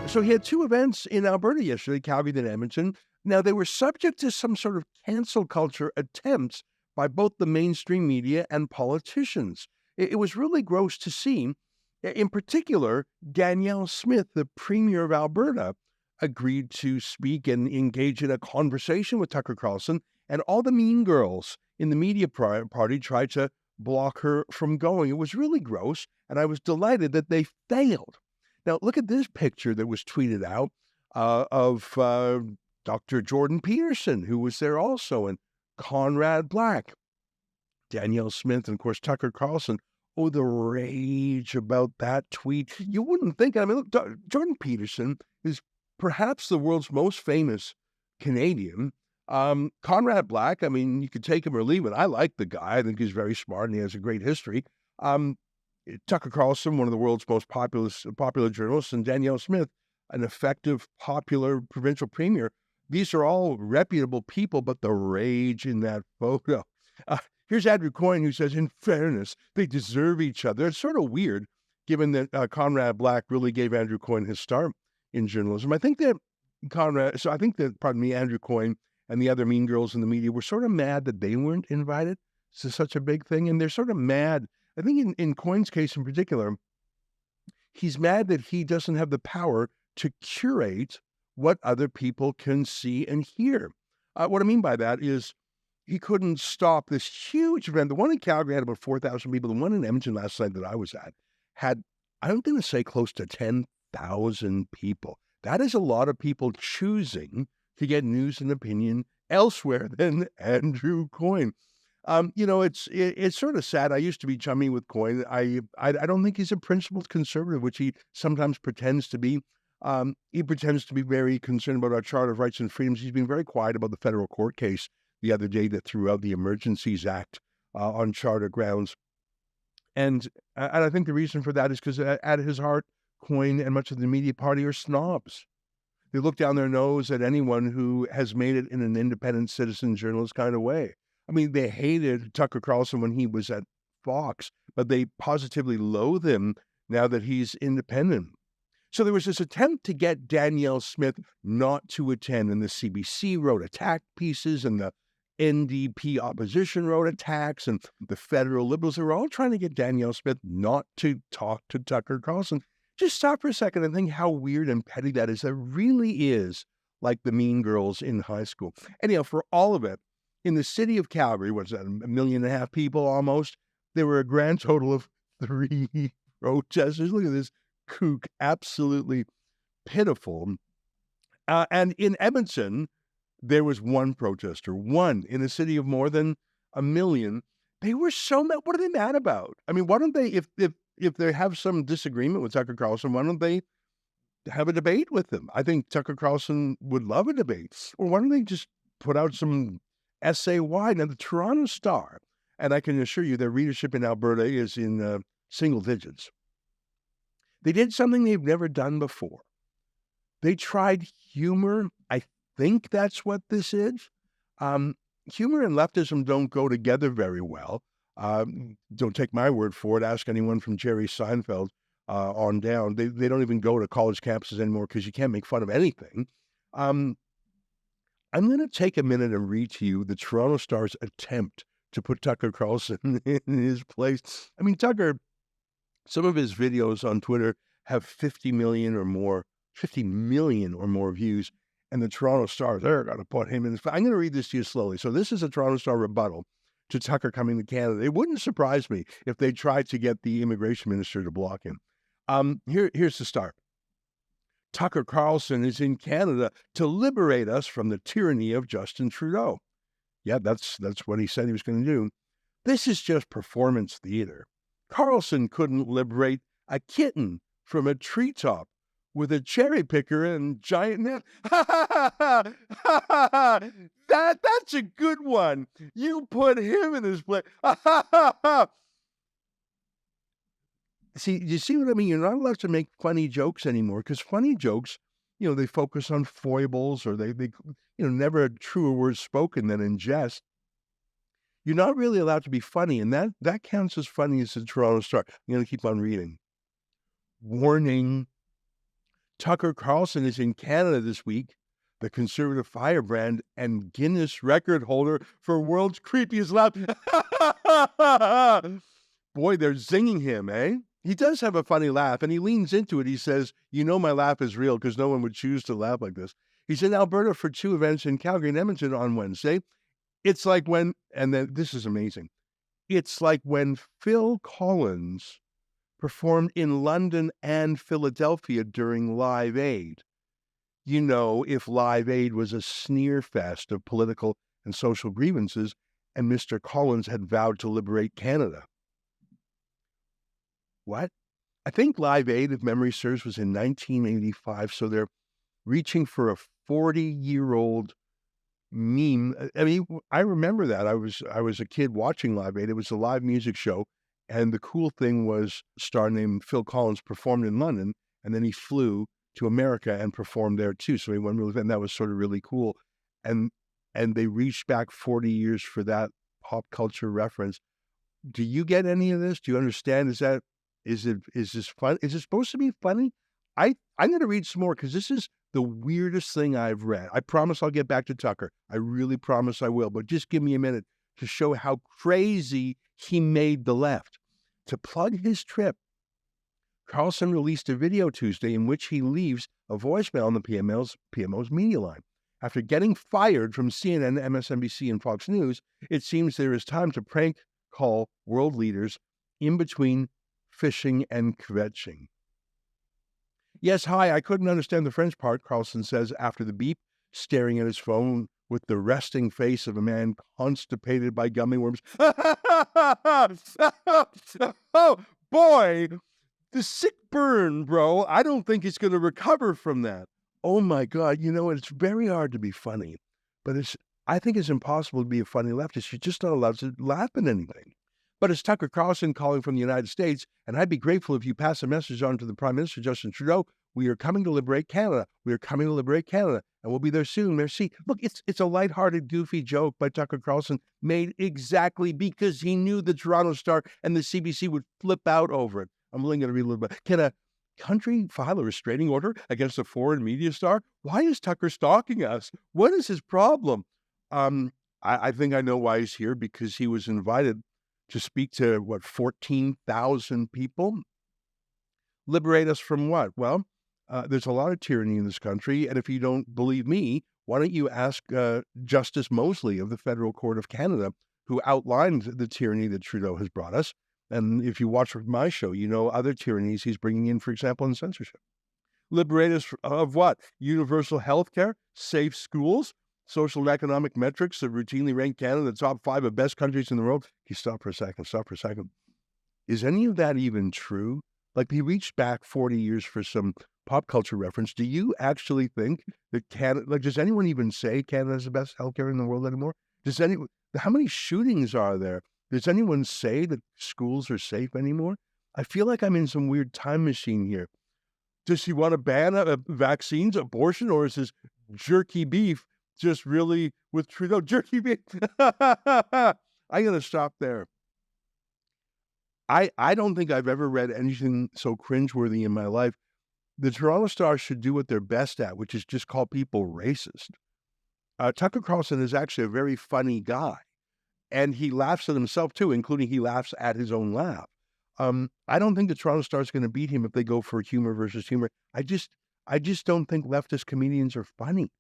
So he had two events in Alberta yesterday, Calgary and Edmonton. Now, they were subject to some sort of cancel culture attempts by both the mainstream media and politicians. It was really gross to see. In particular, Danielle Smith, the Premier of Alberta, agreed to speak and engage in a conversation with Tucker Carlson, and all the mean girls in the media party tried to block her from going. It was really gross, and I was delighted that they failed. Now, look at this picture that was tweeted out of Dr. Jordan Peterson, who was there also, and Conrad Black, Danielle Smith, and of course, Tucker Carlson. Oh, the rage about that tweet. You wouldn't think. I mean, look, Jordan Peterson is perhaps the world's most famous Canadian. Conrad Black, I mean, you could take him or leave it. I like the guy. I think he's very smart and he has a great history. Tucker Carlson, one of the world's most popular journalists, and Danielle Smith, an effective, popular provincial premier. These are all reputable people, but the rage in that photo. Here's Andrew Coyne, who says, in fairness, they deserve each other. It's sort of weird, given that Conrad Black really gave Andrew Coyne his start in journalism. I think that Andrew Coyne and the other mean girls in the media were sort of mad that they weren't invited to such a big thing. And they're sort of mad. I think in Coyne's case in particular, he's mad that he doesn't have the power to curate what other people can see and hear. What I mean by that is he couldn't stop this huge event. The one in Calgary had about 4,000 people. The one in Edmonton last night that I was at had, I'm going to say, close to 10,000 people. That is a lot of people choosing to get news and opinion elsewhere than Andrew Coyne. It's sort of sad. I used to be chummy with Coyne. I don't think he's a principled conservative, which he sometimes pretends to be. He pretends to be very concerned about our Charter of Rights and Freedoms. He's been very quiet about the federal court case the other day that threw out the Emergencies Act on charter grounds. And I think the reason for that is because at his heart, Coyne and much of the media party are snobs. They look down their nose at anyone who has made it in an independent citizen journalist kind of way. I mean, they hated Tucker Carlson when he was at Fox, but they positively loathe him now that he's independent. So there was this attempt to get Danielle Smith not to attend, and the CBC wrote attack pieces, and the NDP opposition wrote attacks, and the federal Liberals are all trying to get Danielle Smith not to talk to Tucker Carlson. Just stop for a second and think how weird and petty that is. That really is like the mean girls in high school. Anyhow, for all of it, in the city of Calgary, what's that, 1.5 million people almost? There were a grand total of 3 protesters. Look at this kook, absolutely pitiful. And in Edmonton, there was one protester, one in a city of more than 1 million. They were so mad. What are they mad about? I mean, why don't they, if they have some disagreement with Tucker Carlson, why don't they have a debate with him? I think Tucker Carlson would love a debate. Or why don't they just put out some essay wide? Now, the Toronto Star, and I can assure you their readership in Alberta is in single digits. They did something they've never done before. They tried humor. I think that's what this is. Humor and leftism don't go together very well. Don't take my word for it. Ask anyone from Jerry Seinfeld on down. They don't even go to college campuses anymore because you can't make fun of anything. I'm going to take a minute and read to you the Toronto Star's attempt to put Tucker Carlson in his place. I mean, Tucker, some of his videos on Twitter have 50 million or more views. And the Toronto Star, they're going to put him in his. I'm going to read this to you slowly. So this is a Toronto Star rebuttal to Tucker coming to Canada. It wouldn't surprise me if they tried to get the immigration minister to block him. Here's the start. Tucker Carlson is in Canada to liberate us from the tyranny of Justin Trudeau. Yeah, that's what he said he was going to do. This is just performance theater. Carlson couldn't liberate a kitten from a treetop with a cherry picker and giant net. That's a good one. You put him in his place. See, you see what I mean? You're not allowed to make funny jokes anymore because funny jokes, they focus on foibles or they never a truer word spoken than in jest. You're not really allowed to be funny, and that counts as funny as the Toronto Star. I'm going to keep on reading. Warning. Tucker Carlson is in Canada this week, the conservative firebrand and Guinness record holder for world's creepiest laugh. Boy, they're zinging him, eh? He does have a funny laugh, and he leans into it. He says, "You know my laugh is real because no one would choose to laugh like this." He's in Alberta for 2 events in Calgary and Edmonton on Wednesday. It's like when, and then this is amazing. It's like when Phil Collins performed in London and Philadelphia during Live Aid. You know, if Live Aid was a sneer fest of political and social grievances, and Mr. Collins had vowed to liberate Canada. What? I think Live Aid, if memory serves, was in 1985, so they're reaching for a 40-year-old meme. I mean, I remember that. I was a kid watching Live Aid. It was a live music show, and the cool thing was a star named Phil Collins performed in London, and then he flew to America and performed there too. So he went really, and that was sort of really cool. And they reached back 40 years for that pop culture reference. Do you get any of this? Do you understand? Is this fun? Is it supposed to be funny? I'm going to read some more because this is the weirdest thing I've read. I promise I'll get back to Tucker. I really promise I will. But just give me a minute to show how crazy he made the left. To plug his trip, Carlson released a video Tuesday in which he leaves a voicemail on the PMO's media line. After getting fired from CNN, MSNBC, and Fox News, it seems there is time to prank call world leaders in between fishing and kvetching. Yes, hi, I couldn't understand the French part, Carlson says after the beep, staring at his phone with the resting face of a man constipated by gummy worms. Oh, boy, the sick burn, bro. I don't think he's going to recover from that. Oh, my God. You know, it's very hard to be funny, but I think it's impossible to be a funny leftist. You're just not allowed to laugh at anything. But it's Tucker Carlson calling from the United States, and I'd be grateful if you pass a message on to the Prime Minister, Justin Trudeau. We are coming to liberate Canada. We are coming to liberate Canada, and we'll be there soon. Merci. Look, it's a lighthearted, goofy joke by Tucker Carlson made exactly because he knew the Toronto Star and the CBC would flip out over it. I'm only going to read a little bit. Can a country file a restraining order against a foreign media star? Why is Tucker stalking us? What is his problem? I think I know why he's here, because he was invited to speak to, 14,000 people? Liberate us from what? Well, there's a lot of tyranny in this country, and if you don't believe me, why don't you ask Justice Mosley of the Federal Court of Canada, who outlined the tyranny that Trudeau has brought us. And if you watch my show, you know other tyrannies he's bringing in, for example, in censorship. Liberate us of what? Universal health care, safe schools, social and economic metrics that routinely rank Canada in the top 5 of best countries in the world. Stop for a second. Is any of that even true? Like, he reached back 40 years for some pop culture reference. Do you actually think that Canada, like, does anyone even say Canada has the best healthcare in the world anymore? How many shootings are there? Does anyone say that schools are safe anymore? I feel like I'm in some weird time machine here. Does he want to ban vaccines, abortion, or is this jerky beef just really with Trudeau? Jerky beef. I'm going to stop there. I don't think I've ever read anything so cringeworthy in my life. The Toronto Star should do what they're best at, which is just call people racist. Tucker Carlson is actually a very funny guy, and he laughs at himself too, including he laughs at his own laugh. I don't think the Toronto Star is going to beat him if they go for humor versus humor. I just don't think leftist comedians are funny.